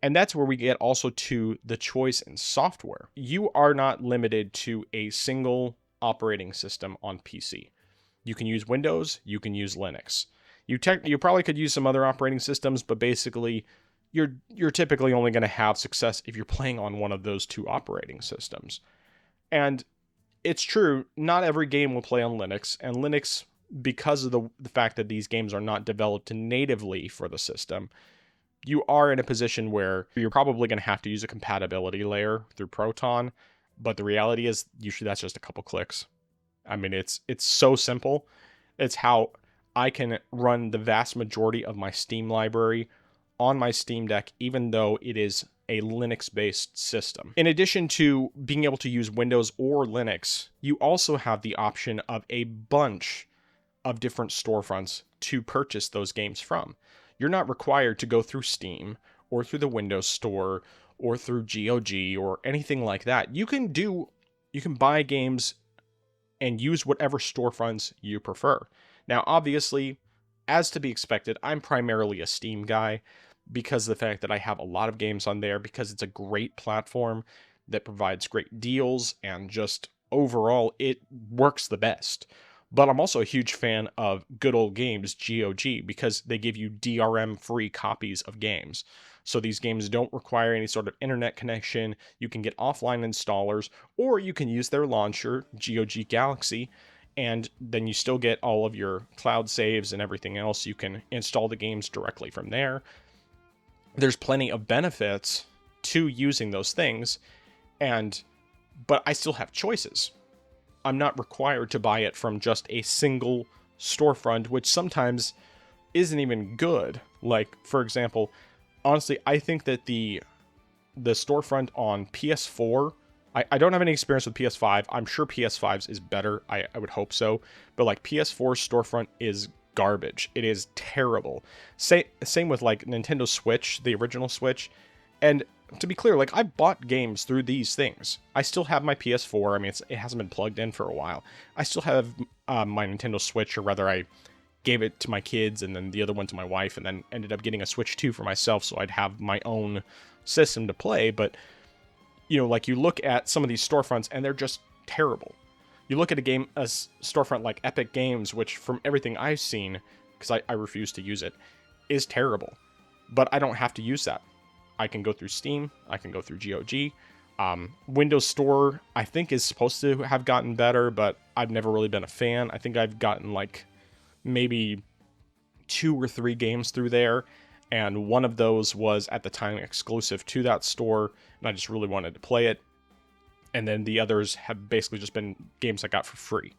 And that's where we get also to the choice in software. You are not limited to a single operating system on PC. You can use Windows, you can use Linux. You probably could use some other operating systems, but basically you're typically only going to have success if you're playing on one of those two operating systems. And it's true, not every game will play on Linux, and Linux, because of the fact that these games are not developed natively for the system, you are in a position where you're probably going to have to use a compatibility layer through Proton, but the reality is usually that's just a couple clicks. I mean, it's so simple. It's how I can run the vast majority of my Steam library on my Steam Deck, even though it is a Linux-based system. In addition to being able to use Windows or Linux, you also have the option of a bunch of different storefronts to purchase those games from. You're not required to go through Steam or through the Windows Store or through GOG or anything like that. You can buy games and use whatever storefronts you prefer. Now, obviously, as to be expected, I'm primarily a Steam guy because of the fact that I have a lot of games on there, because it's a great platform that provides great deals, and just overall, it works the best. But I'm also a huge fan of good old games, GOG, because they give you DRM-free copies of games. So these games don't require any sort of internet connection. You can get offline installers, or you can use their launcher, GOG Galaxy, and then you still get all of your cloud saves and everything else. You can install the games directly from there. There's plenty of benefits to using those things, but I still have choices. I'm not required to buy it from just a single storefront, which sometimes isn't even good. Like, for example, honestly, I think that the storefront on PS4, I don't have any experience with PS5. I'm sure PS5's is better. I would hope so. But like PS4 storefront is garbage. It is terrible. Same with like Nintendo Switch, the original Switch. And to be clear, like, I bought games through these things. I still have my PS4. I mean, it hasn't been plugged in for a while. I still have my Nintendo Switch, or rather, I gave it to my kids and then the other one to my wife, and then ended up getting a Switch 2 for myself so I'd have my own system to play. But, you know, like, you look at some of these storefronts and they're just terrible. You look at a storefront like Epic Games, which from everything I've seen, because I refuse to use it, is terrible. But I don't have to use that. I can go through Steam, I can go through GOG. Windows Store, I think, is supposed to have gotten better, but I've never really been a fan. I think I've gotten like maybe 2 or 3 games through there, and one of those was at the time exclusive to that store, and I just really wanted to play it. And then the others have basically just been games I got for free.